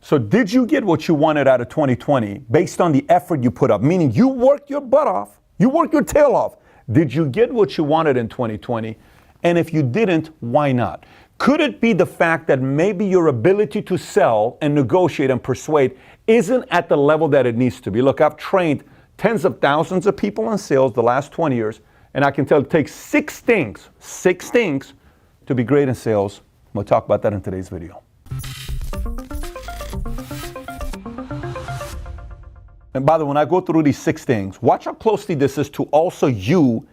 So did you get what you wanted out of 2020 based on the effort you put up? Meaning you worked your butt off, you worked your tail off. Did you get what you wanted in 2020? And if you didn't, why not? Could it be the fact that maybe your ability to sell and negotiate and persuade isn't at the level that it needs to be? Look, I've trained tens of thousands of people in sales the last 20 years, and I can tell it takes six things to be great in sales. We'll talk about that in today's video. And by the way, when I go through these six things, watch how closely this is to also you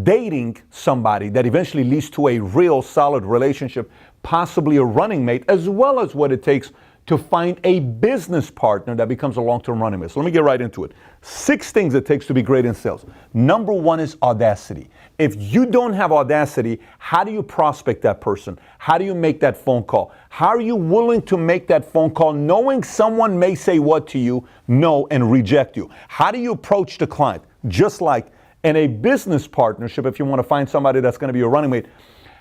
dating somebody that eventually leads to a real solid relationship, possibly a running mate, as well as what it takes to find a business partner that becomes a long-term running mate. So let me get right into it. Six things it takes to be great in sales. Number one is audacity. If you don't have audacity, how do you prospect that person? How do you make that phone call? How are you willing to make that phone call knowing someone may say what to you, no, and reject you? How do you approach the client? Just like in a business partnership, if you want to find somebody that's going to be a running mate,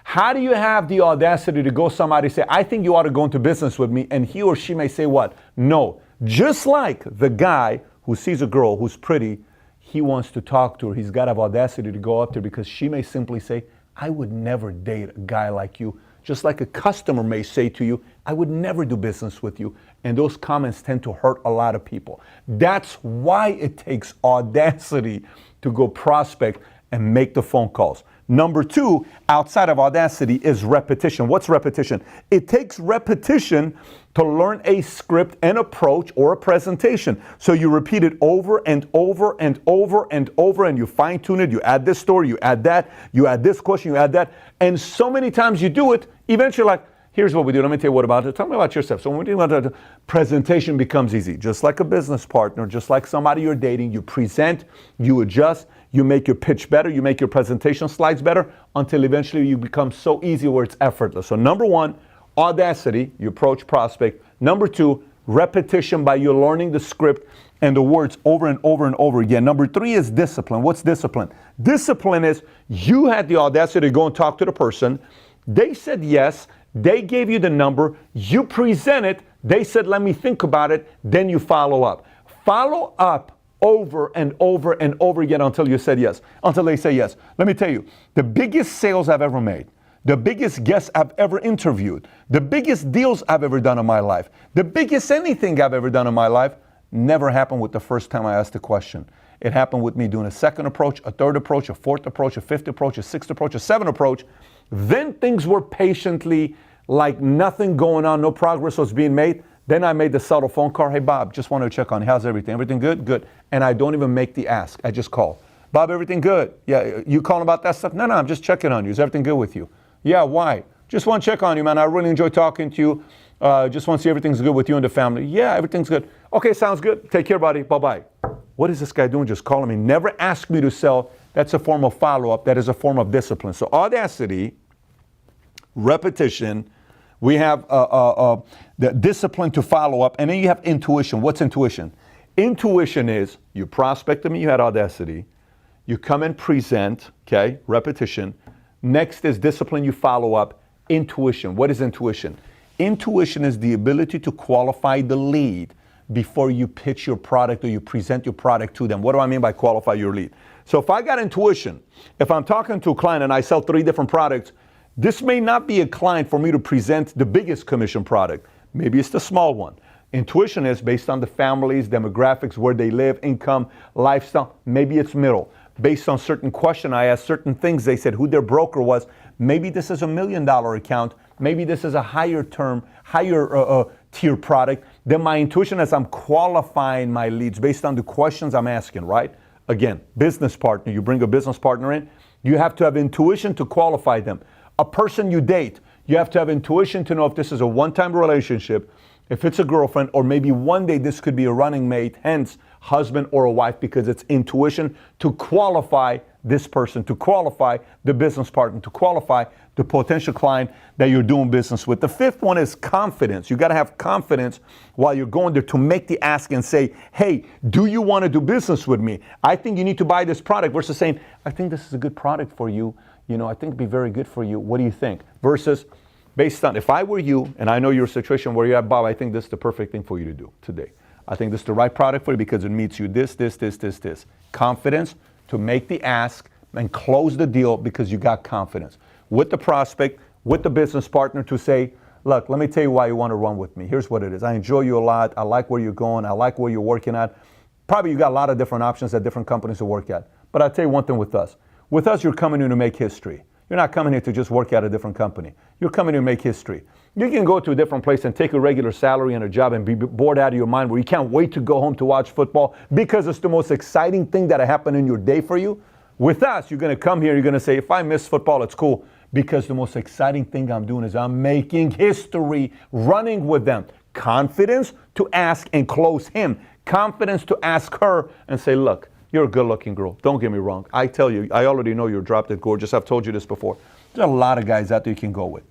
how do you have the audacity to go somebody say, I think you ought to go into business with me, and he or she may say what? No. Just like the guy who sees a girl who's pretty, he wants to talk to her. He's got to have audacity to go up there because she may simply say, I would never date a guy like you. Just like a customer may say to you, I would never do business with you. And those comments tend to hurt a lot of people. That's why it takes audacity to go prospect and make the phone calls. Number two, outside of audacity, is repetition. What's repetition? It takes repetition to learn a script, an approach, or a presentation. So you repeat it over and over and over and over, and you fine tune it. You add this story, you add that, you add this question, you add that. And so many times you do it, eventually like, here's what we do. Let me tell you what about it. Tell me about yourself. So when we do about the presentation becomes easy. Just like a business partner, just like somebody you're dating, you present, you adjust, you make your pitch better, you make your presentation slides better until eventually you become so easy where it's effortless. So number one, audacity, you approach prospect. Number two, repetition by you learning the script and the words over and over and over again. Number three is discipline. What's discipline? Discipline is you had the audacity to go and talk to the person. They said yes. They gave you the number. You present it. They said, let me think about it. Then you follow up. Follow up over and over and over again until you said yes, until they say yes. Let me tell you, the biggest sales I've ever made, the biggest guests I've ever interviewed, the biggest deals I've ever done in my life, the biggest anything I've ever done in my life never happened with the first time I asked a question. It happened with me doing a second approach, a third approach, a fourth approach, a fifth approach, a sixth approach, a seventh approach. Then things were patiently like nothing going on, no progress was being made. Then I made the subtle phone call. Hey, Bob, just wanted to check on you. How's everything? Everything good? Good. And I don't even make the ask. I just call. Bob, everything good? Yeah, you calling about that stuff? No, I'm just checking on you. Is everything good with you? Yeah, why? Just want to check on you, man. I really enjoy talking to you. Just want to see everything's good with you and the family. Yeah, everything's good. Okay, sounds good. Take care, buddy. Bye-bye. What is this guy doing just calling me? Never ask me to sell. That's a form of follow-up. That is a form of discipline. So audacity, repetition, we have the discipline to follow up, and then you have intuition. What's intuition? Intuition is you prospect them, you had audacity. You come and present, okay, repetition. Next is discipline, you follow up. Intuition. What is intuition? Intuition is the ability to qualify the lead before you pitch your product or you present your product to them. What do I mean by qualify your lead? So if I got intuition, if I'm talking to a client and I sell 3 different products, this may not be a client for me to present the biggest commission product. Maybe it's the small one. Intuition is based on the families, demographics, where they live, income, lifestyle. Maybe it's middle. Based on certain question I asked, certain things they said, who their broker was. Maybe this is $1 million account. Maybe this is a higher tier product. Then my intuition is I'm qualifying my leads based on the questions I'm asking, right? Again, business partner. You bring a business partner in. You have to have intuition to qualify them. A person you date, you have to have intuition to know if this is a one-time relationship, if it's a girlfriend, or maybe one day this could be a running mate, hence husband or a wife, because it's intuition to qualify this person, to qualify the business partner, to qualify the potential client that you're doing business with. The fifth one is confidence. You got to have confidence while you're going there to make the ask and say, hey, do you want to do business with me? I think you need to buy this product, versus saying, I think this is a good product for you. You know, I think it'd be very good for you. What do you think? Versus, based on, if I were you, and I know your situation where you're at, Bob, I think this is the perfect thing for you to do today. I think this is the right product for you because it meets you this. Confidence to make the ask and close the deal because you got confidence. With the prospect, with the business partner to say, look, let me tell you why you want to run with me. Here's what it is. I enjoy you a lot. I like where you're going. I like where you're working at. Probably you got a lot of different options at different companies to work at. But I'll tell you one thing with us. With us, you're coming in to make history. You're not coming here to just work at a different company. You're coming here to make history. You can go to a different place and take a regular salary and a job and be bored out of your mind where you can't wait to go home to watch football because it's the most exciting thing that happened in your day for you. With us, you're going to come here, you're going to say, if I miss football, it's cool because the most exciting thing I'm doing is I'm making history, running with them. Confidence to ask and close him. Confidence to ask her and say, look, you're a good-looking girl. Don't get me wrong. I tell you, I already know you're drop-dead gorgeous. I've told you this before. There's a lot of guys out there you can go with.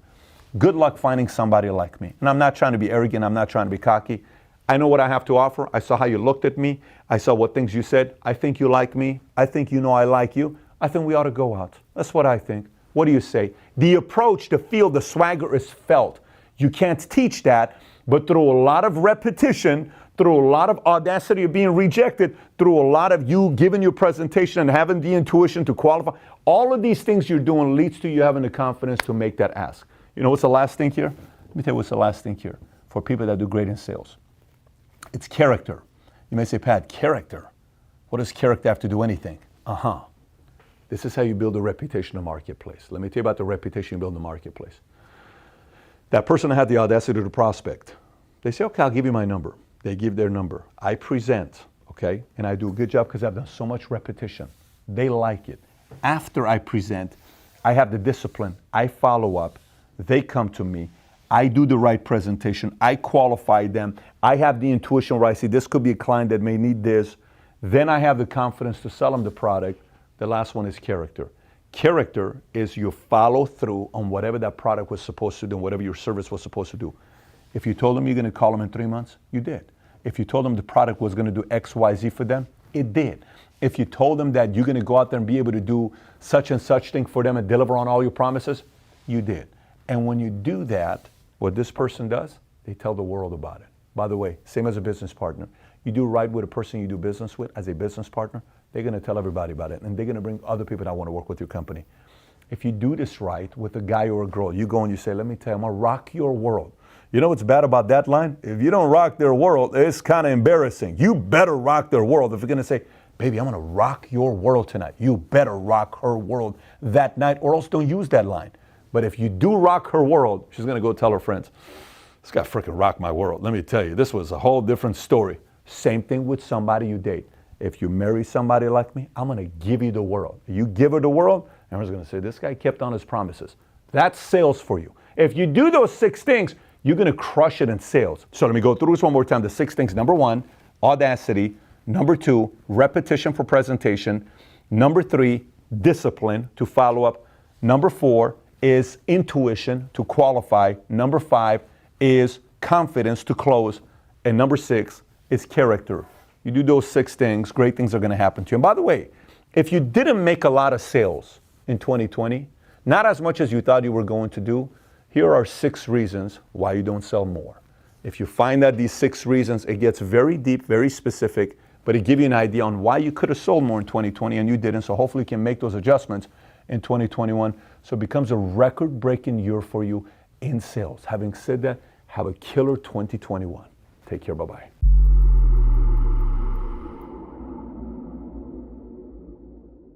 Good luck finding somebody like me. And I'm not trying to be arrogant. I'm not trying to be cocky. I know what I have to offer. I saw how you looked at me. I saw what things you said. I think you like me. I think you know I like you. I think we ought to go out. That's what I think. What do you say? The approach, the feel, the swagger is felt. You can't teach that, but through a lot of repetition, through a lot of audacity of being rejected, through a lot of you giving your presentation and having the intuition to qualify, all of these things you're doing leads to you having the confidence to make that ask. You know what's the last thing here? Let me tell you what's the last thing here for people that do great in sales. It's character. You may say, Pat, character. What does character have to do anything? This is how you build a reputation in the marketplace. Let me tell you about the reputation you build in the marketplace. That person had the audacity to prospect. They say, okay, I'll give you my number. They give their number. I present, okay, and I do a good job because I've done so much repetition. They like it. After I present, I have the discipline. I follow up. They come to me. I do the right presentation. I qualify them. I have the intuition where I see this could be a client that may need this. Then I have the confidence to sell them the product. The last one is character. Character is you follow through on whatever that product was supposed to do, whatever your service was supposed to do. If you told them you're going to call them in 3 months, you did. If you told them the product was going to do X, Y, Z for them, it did. If you told them that you're going to go out there and be able to do such and such thing for them and deliver on all your promises, you did. And when you do that, what this person does, they tell the world about it. By the way, same as a business partner. You do right with a person you do business with as a business partner, they're going to tell everybody about it. And they're going to bring other people that want to work with your company. If you do this right with a guy or a girl, you go and you say, let me tell you, I'm going to rock your world. You know what's bad about that line? If you don't rock their world, it's kind of embarrassing. You better rock their world. If you're going to say, baby, I'm going to rock your world tonight, you better rock her world that night, or else don't use that line. But if you do rock her world, she's going to go tell her friends, this guy freaking rocked my world. Let me tell you, this was a whole different story. Same thing with somebody you date. If you marry somebody like me, I'm going to give you the world. You give her the world, and everyone's going to say, this guy kept on his promises. That's sales for you. If you do those 6 things, you're going to crush it in sales. So let me go through this one more time. The 6 things. Number 1, audacity. Number 2, repetition for presentation. Number 3, discipline to follow up. Number 4 is intuition to qualify. Number 5 is confidence to close. And number 6 is character. You do those 6 things, great things are going to happen to you. And by the way, if you didn't make a lot of sales in 2020, not as much as you thought you were going to do, here are 6 reasons why you don't sell more. If you find that these 6 reasons, it gets very deep, very specific, but it gives you an idea on why you could have sold more in 2020 and you didn't. So hopefully you can make those adjustments in 2021 so it becomes a record-breaking year for you in sales. Having said that, have a killer 2021. Take care. Bye-bye.